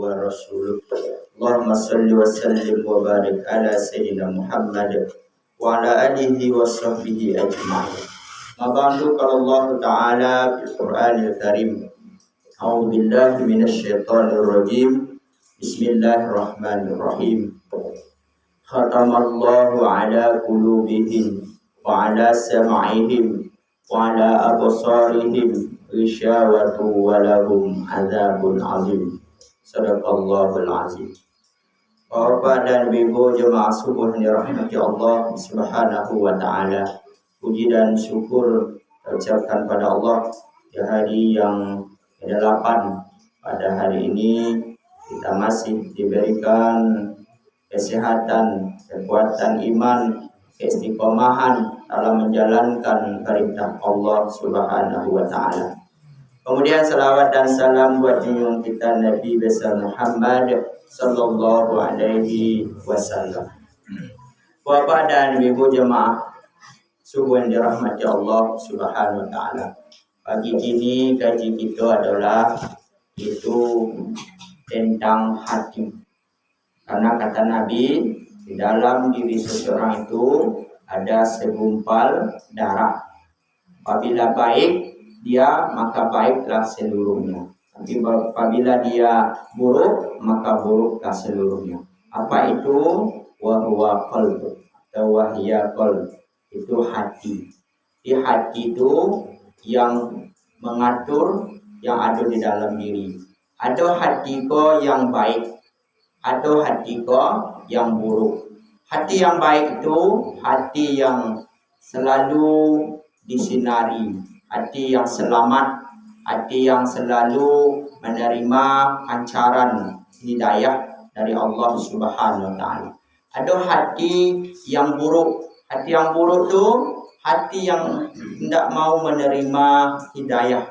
wa rasuluh. Allahumma salli wa sallim wa barik ala sayyidina Muhammad wa ala alihi wa sahbihi ajma'in. Mabadu qala Allah Ta'ala fil Qur'anil Karim. A'udzu billahi minasy syaithanir rajim. Bismillahirrahmanirrahim. Khatamallahu ala qulubihim wa ala sam'ihim wa ala absarihim ghisyawatu wa lahum adzabun azim. Sadaqallahul azim. Bapak dan Ibu jemaah subuh yang dirahmati Allah Subhanahu wa taala. Puji dan syukur terucapkan pada Allah di hari yang ke-8. Pada hari ini kita masih diberikan kesehatan, kekuatan iman, keistiqomahan dalam menjalankan perintah Allah Subhanahu wa taala. Kemudian salawat dan salam buat junjungan kita Nabi besar Muhammad sallallahu alaihi wasallam. Bapak dan Ibu jemaah subuh yang dirahmati Allah Subhanahu wa taala. Pagi ini kaji kita adalah itu tentang hati. Karena kata Nabi, di dalam diri seseorang itu ada segumpal darah. Apabila baik dia, maka baiklah seluruhnya. Tapi apabila dia buruk, maka buruklah seluruhnya. Apa itu? Wa huwa qalb atau wahya qalb. Itu hati. Di hati itu yang mengatur yang ada di dalam diri. Ada hati ko yang baik, ada hati ko yang buruk. Hati yang baik itu hati yang selalu disinari, hati yang selamat, hati yang selalu menerima pancaran hidayah dari Allah Subhanahu wa taala. Ada hati yang buruk. Hati yang buruk itu hati yang tidak mau menerima hidayah.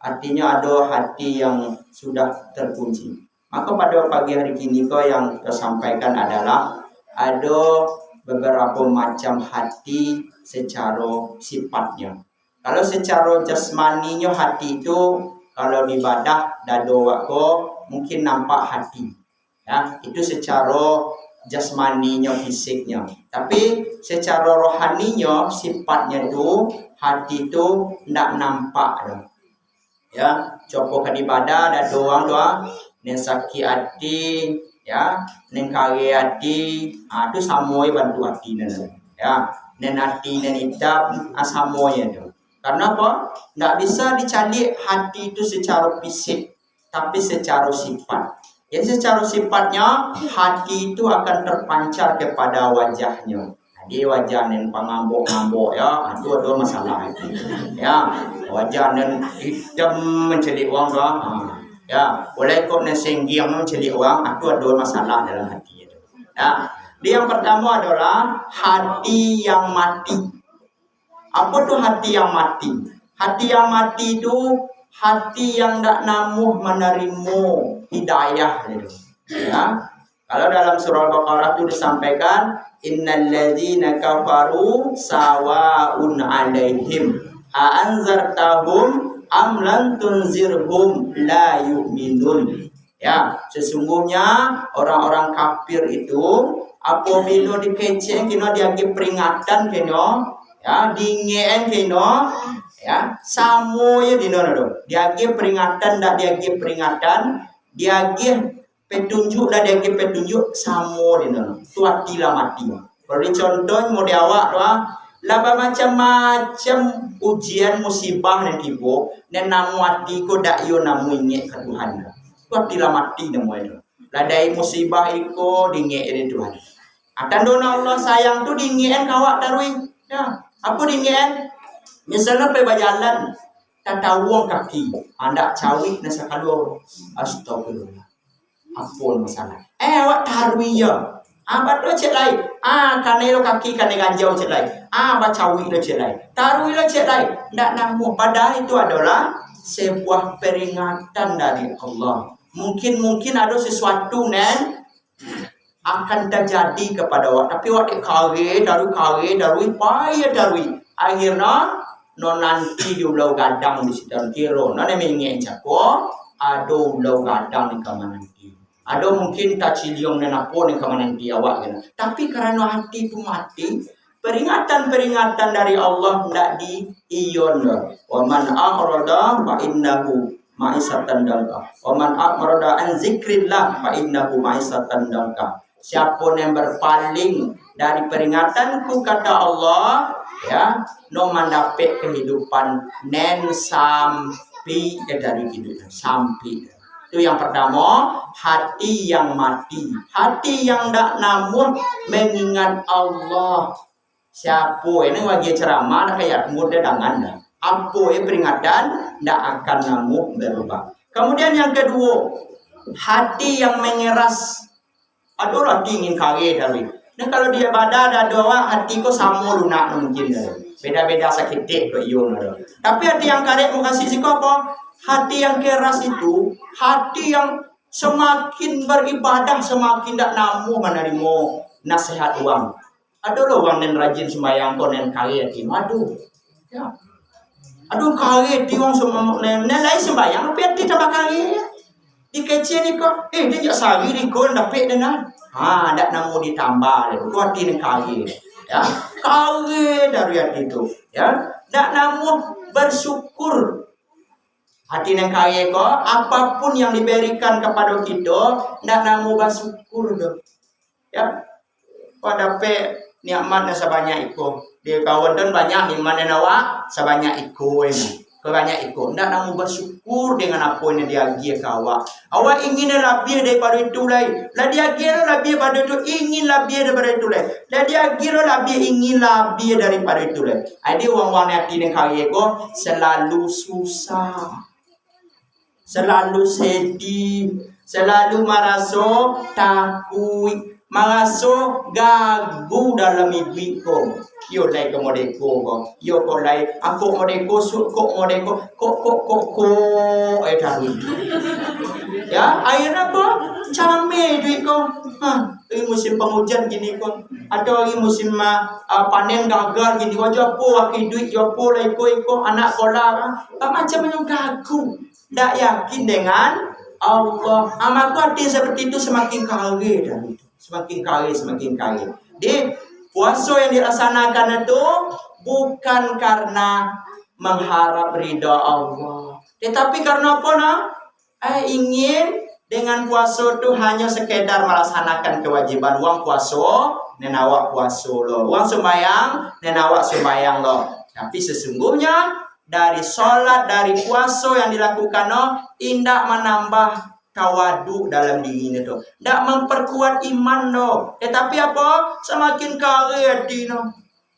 Artinya ada hati yang sudah terkunci. Maka pada pagi hari ini yang saya sampaikan adalah ada beberapa macam hati secara sifatnya. Kalau secara jasmaninya hati itu, kalau ibadah dado wako mungkin nampak hati, ya itu secara jasmaninya, fisiknya. Tapi secara rohaninya, sifatnya itu hati itu tidak nampak, ya. Coba kan ibadah dado orang doa, neng sakit hati, ya, neng kage hati, itu samoi bantu hati neng, ya, neng hati neng hitam, samonya tu. Karena apa? Tidak bisa dicari hati itu secara fisik, tapi secara sifat. Jadi secara sifatnya hati itu akan terpancar kepada wajahnya. Jadi wajah yang pangambok-ngambok, ya, itu ada masalah. Ya, wajah yang hitam mencelik uang, ya, boleh kok nesenggiang mencelik uang, itu ada masalah dalam hati itu. Ya, yang pertama adalah hati yang mati. Apa tuh hati yang mati? Hati yang mati itu hati yang tidak namuh menerima hidayah. Ya. Kalau dalam surah Al-Baqarah itu disampaikan, innal ladzina kafaru sawa'un 'alaihim a anzartahum am lam tunzirhum la yu'minun. Ya, sesungguhnya orang-orang kafir itu apabila dikeceng kena diagi peringatan kena, ya, dingin kena, ya, samonya dino diagi peringatan, tak diagi peringatan, diagi petunjuk, tak diagi petunjuk, samo dino tu hatilah mati. Beri contoh model awak doa, laba macam-macam ujian musibah yang tiba, dan namu hati ko dak yo namu ingat ke Tuhan. Tu hatilah mati namu itu. Ladai musibah iko dingin dari Tuhan. Akan dona Allah sayang tu dingin kawak tarui, ya. Apa dingin? Misalnya pergi berjalan, tak tahu kaki, anda cawik nasa kalor, astagfirullah. Apa masalah? Awak tarwi ya. Apa tu cek lain? Karena lo kaki kena ganjau cek lain. Apa cawik lo cek lain? Tarwi lo cek lain. Tak namu. Padahal itu adalah sebuah peringatan dari Allah. Mungkin ada sesuatu nen akan terjadi kepada awak, tapi awak kare darui payah darui akhirnya non nanti di ulau gadang di situ kiro non yang ingin cakap aduh ulau gadang di kamar nanti Ada mungkin tak ciliong dan apa ni kemanan dia awak kena. Tapi kerana hati itu mati, peringatan-peringatan dari Allah tidak diiyon. Wa man a'rada fa innahu ma'isatan dangka. Wa man a'rada an zikrillah fa innahu ma'isatan dangka. Siapa yang berpaling dari peringatanku kata Allah, ya, no mendapat kehidupan nen sampai dari kehidupan sampai. Itu yang pertama, hati yang mati. Hati yang tak namun mengingat Allah. Siapa ini bagi ceramah nak kayak muda dengan dah. Apa peringatan tak akan namun berubah. Kemudian yang kedua, hati yang mengeras. Ada orang ingin kaya dari. Dan kalau dia badan ada doa, hati ko sama lunak mungkin. Beda-beda sakit ke iyo. Tapi hati yang karek mau kasih sih apa? Hati yang keras itu, hati yang semakin beribadah, semakin tak namu menerima nasihat uang. Aduh lo uang yang rajin sembahyang kau yang kaya hati, aduh, ya, aduh kaya hati uang semua yang lain sembahyang, tapi hati tambah kaya. Di kecil ni kau, dia jak sehari ni kau dapat dengan, tak namu ditambah, kau hati yang kaya, ya, kaya dari hati itu, ya, tak namu bersyukur. Hati yang kaya ko, apapun yang diberikan kepada kita, nak namu bersyukur do. Ya, pada pe nikmat sebanyak itu. Dia kawan dan banyak nikmat yang awak sebanyak itu ini. Kebanyak itu. Nak namu bersyukur dengan apa yang dia bagi ke awak. Awak ingin lebih daripada itu lain. Lah dia kira lebih daripada itu, ingin lebih daripada itu lain. Lah dia kira lebih ingin lebih daripada itu lain. Ada orang-orang hati yang kaya ko selalu susah. Selalu sedih, selalu merasa takut, merasa gagu dalam hidup ko. Yo lai ke modeko ko, yo ko lai, aku modeko, kok modeko, kok, tahu. Ya, akhirnya ko, camai duit ko. Ini musim penghujan gini ko, atau lagi musim panen gagal gini ko, jopo aki duit, jopo lai ko, anak sekolah, macam yang gagu. Tak yakin dengan Allah. Maka hati seperti itu semakin kaya dan itu. Semakin kaya. Jadi puasa yang dilaksanakan itu bukan karena mengharap ridha Allah. Tetapi karena apa nak? Ingin dengan puasa itu hanya sekedar melaksanakan kewajiban. Uang puasa, nenawak puasa loh. Uang sembayang, nenawak sembayang loh. Tapi sesungguhnya dari sholat, dari puasa yang dilakukan tidak menambah tawadu dalam diri itu, tidak memperkuat iman tetapi apa? Semakin kaya hati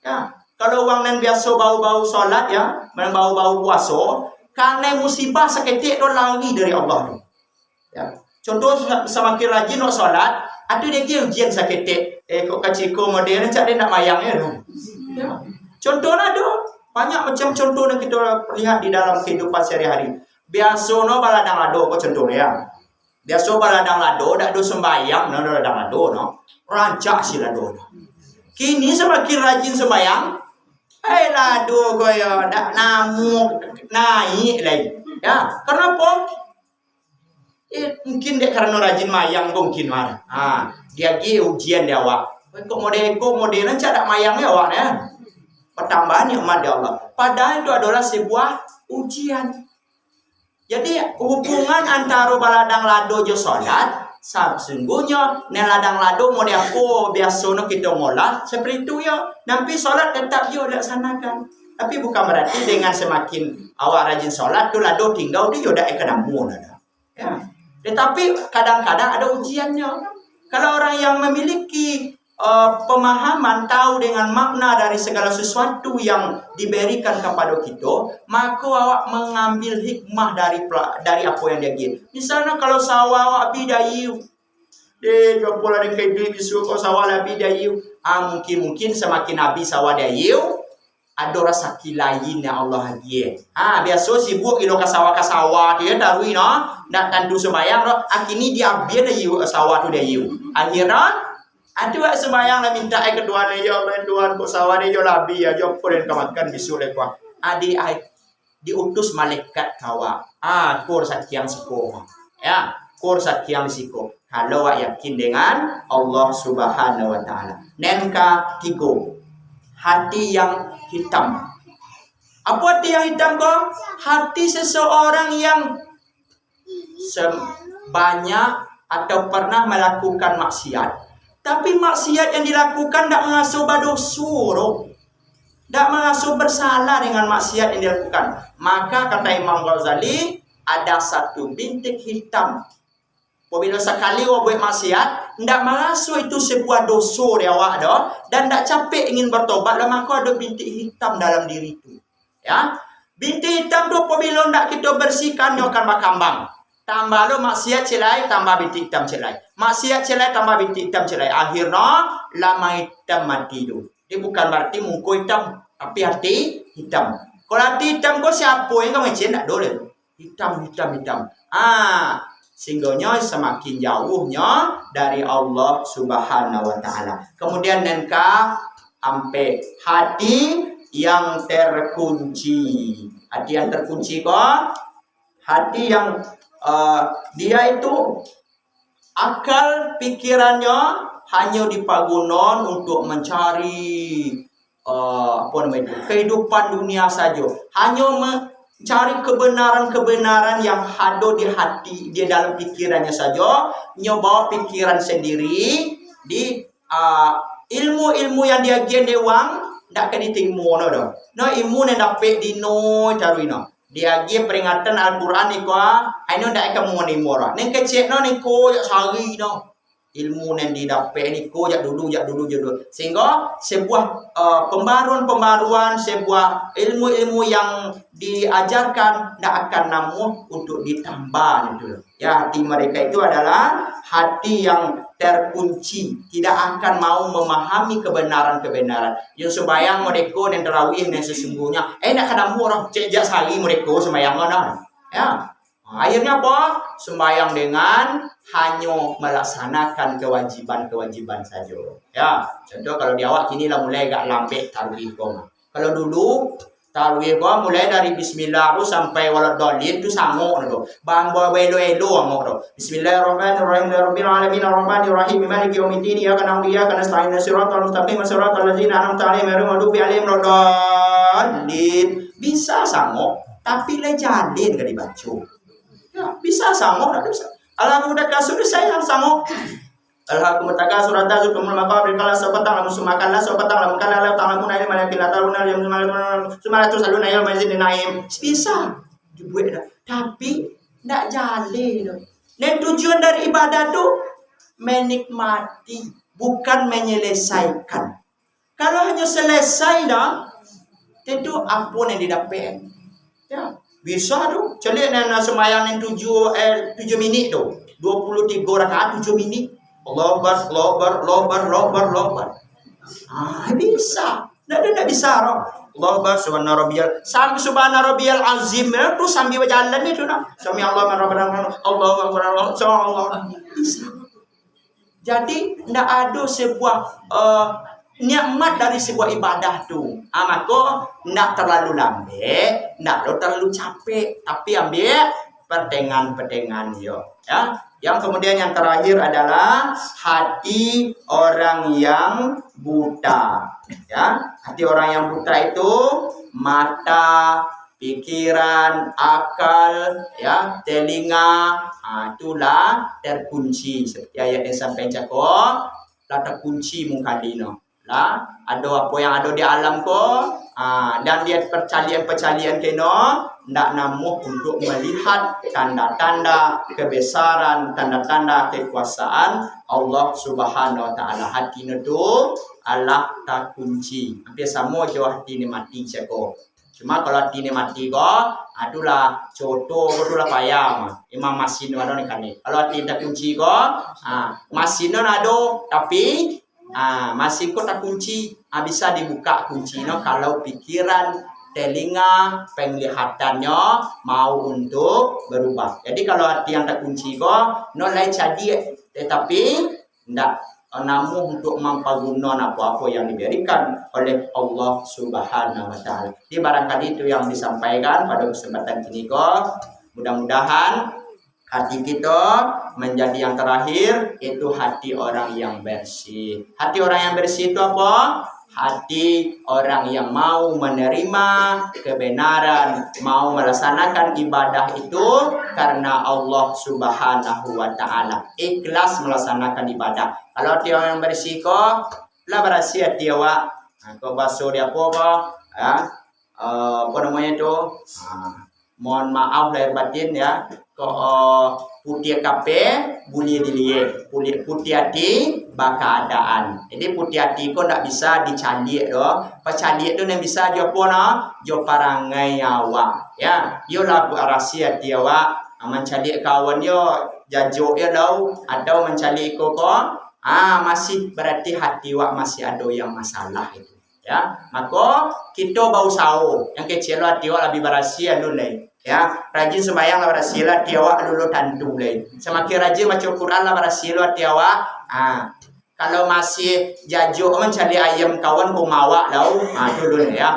ya. Kalau orang yang biasa bau-bau sholat ya, bau-bau puasa, karena musibah seketik itu lari dari Allah ya. Contoh semakin rajin sholat, ada dia ujian seketik, kok kaciko modern cak dia nak mayang ya. Contohnya ada banyak macam contoh yang kita lihat di dalam kehidupan sehari-hari. Biasa baladang lado kok contohnya ya. Biasa baladang lado dak do sembayang, baladang lado rancak si lado. Kini semakin rajin sembayang, lado koyo dak namu naik lagi. Ya, kenapa? Mungkin dia karena rajin mayang mungkin dia ujian dia awak. Kok modern cak dak mayangnya awak ya. Pertambahan nikmat Allah. Padahal itu adalah sebuah ujian. Jadi hubungan antara baladang lado jo salat, sesungguhnya ladang lado mau diapo biasa kita ngolah seperti itu ya. Nanti salat tetap yo dilaksanakan. Tapi bukan berarti dengan semakin awak rajin salat tu lado tinggal dia yo dak ekonomi ya. Tetapi kadang-kadang ada ujiannya. Kalau orang yang memiliki pemahaman, tahu dengan makna dari segala sesuatu yang diberikan kepada kita, maka awak mengambil hikmah dari apa yang dia gil. Misalnya kalau sawah awak bidayu, jopo lah dengan duit bisu kau sawah lah bidayu, mungkin semakin habis sawah dayu, ada rasa lain yang Allah hadiah. Biasa sibuk ilo ke sawah dia darui nak tandu sembayang akhirnya dia biar dayu sawah tu dayu. Akhirnya ada buat sembahyang lah minta kedua ni yo Tuhan kau sawah ni yo labi ya yo polen kamakan bisu lekwa. Diutus malaikat kawa. Kur sakiang siko. Ya, kur sakiang siko. Kalau awak yakin dengan Allah Subhanahu wa taala. Nenka 3. Hati yang hitam. Apa hati yang hitam kok? Hati seseorang yang banyak atau pernah melakukan maksiat. Tapi maksiat yang dilakukan tidak mengasuh berdosa. Tidak mengasuh bersalah dengan maksiat yang dilakukan. Maka kata Imam Ghazali, ada satu bintik hitam. Apabila sekali awak buat maksiat, tidak mengasuh itu sebuah dosa dia awak dah, dan tidak capek ingin bertobat, maka ada bintik hitam dalam diri itu. Ya, bintik hitam tu apabila tidak kita bersihkan, dia akan berkambang. Tambah lo maksiat celai, tambah bintik hitam celai. Maksiat celai, tambah bintik hitam celai. Akhirnya lama hitam mati tu. Dia bukan berarti muka hitam, tapi hati hitam. Kalau hati hitam kau siapa yang kau ngecen tak boleh. Hitam. Sehingga semakin jauhnya dari Allah Subhanahu wa taala. Kemudian nengka sampai hati yang terkunci. Hati yang terkunci kok hati yang dia itu akal pikirannya hanya dipagunon untuk mencari kehidupan dunia saja. Hanya cari kebenaran-kebenaran yang ada di hati dia dalam pikirannya saja, nyoba pikiran sendiri di ilmu-ilmu yang dia gen dewang ndak kena diterima no ilmu yang dapat dino carino dia gen peringatan Al-Quran ni ko aino ndak akan menimo ora ning kecek no ni ko jak sari no ilmu yang didapat ni ko jak dulu sehingga sebuah pembaruan sebuah ilmu-ilmu yang diajarkan tidak akan namun untuk ditambah gitu. Ya, hati mereka itu adalah hati yang terkunci, tidak akan mau memahami kebenaran-kebenaran. Yang sembahyang mereka dan tarawih dan sesungguhnya nak kena orang cejak sehari mereka sembahyang mana. Ya. Akhirnya apa? Sembahyang dengan hanya melaksanakan kewajiban-kewajiban saja. Ya, contoh kalau di awak kini lah mulai agak lambat tarawih kau. Kalau dulu tarawih kau mulai dari bismillah tu sampai waladhdallin tu sanggup tu. Bang elo angok tu. Bismillahirrahmanirrahim. Rabbil alamin arrahmanirrahim maliki yaumiddin. Iyyaka na'budu wa iyyaka nasta'in. Shiratal mustaqim. Shiratal ladzina an'amta 'alaihim ghairil maghdubi 'alaihim waladdallin. Bisa sanggup, tapi le jalin ke dibaca. Ya, bisa sanggup, tak bisa. Alhamdulillah saya sanggup. Alhamdulillah surat azumul maqabir kala sabatan musmakan la sabatan lam kana la ta'lamun ilma mana kila taruna yang semala tu saluna yang mazid naim. Bisa dibuat dah. Tapi tak jalin. Dan tujuan dari ibadah tu menikmati, bukan menyelesaikan. Kalau hanya selesai dah, tentu apa yang didapat. Ya. Bisa tu. Celik dan sembahyang yang 7 minit tu. 23 rakaat 7 minit. Allahu Akbar. Bisa. Tak bisa. Allahu Akbar subhana rabbiyal azim. Tu sambil berjalan itu nak. Sami Allah Allahu Akbar. Allah. Bisa. Jadi tidak ada sebuah nikmat dari sebuah ibadah tu. Maka nak terlalu lambat, nak terlalu capek, tapi ambil pertengahan dia. Ya. Yang kemudian yang terakhir adalah hati orang yang buta. Ya, hati orang yang buta itu mata, pikiran, akal, ya, telinga, itulah terkunci. Seperti ayat yang sampai cakap, lah terkunci muka dino. Lah, ada apa yang ada di alam ko, dan dia percalian kena ndak namuh untuk melihat tanda-tanda kebesaran, tanda-tanda kekuasaan Allah Subhanahu wa taala. Hati itu Allah tak kunci. Hampir sama je hati ni mati ceko. Cuma kalau hati ni mati ko, itulah contoh itulah payah. Imam Masin ada ni kan ni. Kalau hati tak kunci ko, Masin ada tapi masih kok tak kunci, bisa dibuka kuncinya kalau pikiran, telinga, penglihatannya mau untuk berubah. Jadi kalau hati yang tak kunci kok, nolai jadi, tetapi tidak namun untuk mempergunakan apa-apa yang diberikan oleh Allah Subhanahu wa taala. Di barangkali itu yang disampaikan pada kesempatan ini kok. Mudah-mudahan Hati kita menjadi yang terakhir, itu hati orang yang bersih. Hati orang yang bersih itu apa? Hati orang yang mau menerima kebenaran, mau melaksanakan ibadah itu karena Allah Subhanahu wa Ta'ala. Ikhlas melaksanakan ibadah. Kalau hati orang yang bersih kok, lah bersih hati awak. Kau basuh dia apa? Apa namanya itu? Mohon maaf lahir batin ya. Kau putih kape boleh dilihat, putih hati keadaan. Jadi putih hati kau tak bisa dicalik doh. Pecalik tu yang bisa jo apa no? Jo parangai awak. Ya, yo lah rahasia hati awak. Mencalik kawan yo jajuk yo lau atau mencalik kau masih berarti hati awak masih ada yang masalah itu. Ya, maka kita bau sawo yang kecil hati awak lebih berhasil dulu. Ya, rajin sembahyang lah berhasil hati awak lulu tantu lain. Semakin rajin baca Quran lah berhasil hati awak. Kalau masih jajuk mencari ayam kawan kau mawak lau, dulu ya.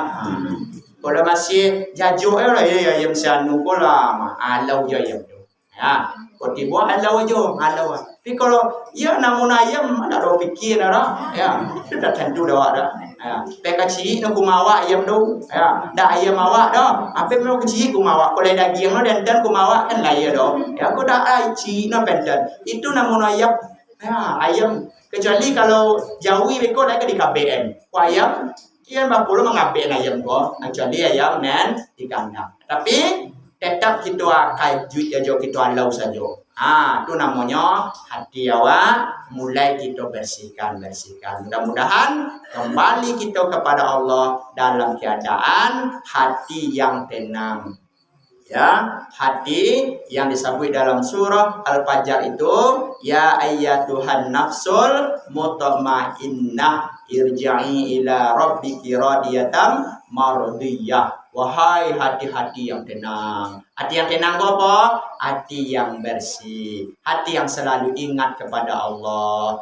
Kalau masih jajuk lah ya ayam sianu kau lah, alau je ayam tu. Ya, kau tiba alau je, alau. Tapi kalau ya namun ayam ada fikir dah, ya, sudah tentu dah ada. Ya, kecil nak kumawa ayam tu, ya, dah ayam awak dah. Apa memang kecil kumawa, kalau daging lo dan kumawa kan lain dah. Ya, aku dah kecil no pendan. Itu namun ayam, ya, ayam. Kecuali kalau jawi beko dah ke di KBM. Ayam, kian bapulu mengabek ayam ko, kecuali ayam nen di kandang. Tapi tetap kita akan jujur aja kita alau saja. Itu namanya hati awak mulai kita bersihkan. Mudah-mudahan kembali kita kepada Allah dalam keadaan hati yang tenang. Ya, hati yang disebut dalam surah Al-Fajr itu, ya ayyatuhan nafsul mutmainnah irji'i ila rabbiki radiyatan mardiyah. Wahai hati-hati yang tenang. Hati yang tenang apa? Hati yang bersih. Hati yang selalu ingat kepada Allah.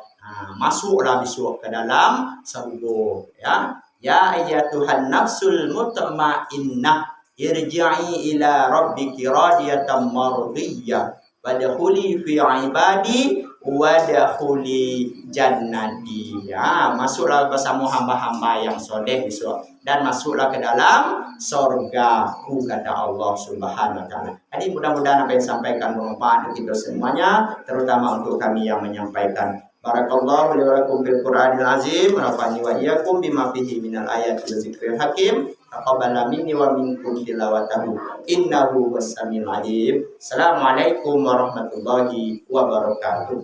Masuklah besok ke dalam surga. Ya ayyatuhan nafsul mutmainnah irji'i ila rabbiki radiyatan mardiyah wadkhuli fi ibadi wadkhuli jannati. Masuklah bersama hamba-hamba yang soleh besok dan masuklah ke dalam surgaku, kata Allah Subhanahu wa Ta'ala. Jadi mudah-mudahan apa yang disampaikan bermanfaat untuk kita semuanya, terutama untuk kami yang menyampaikan. Barakallahu li wa lakum bil Qur'anil azim wa nafa'ani wa iyyakum bima fihi minal ayati wa dzikril hakim. Taqabbal minni wa minkum tilawatahu innahu was-sami'ul alim. Assalamualaikum warahmatullahi wabarakatuh.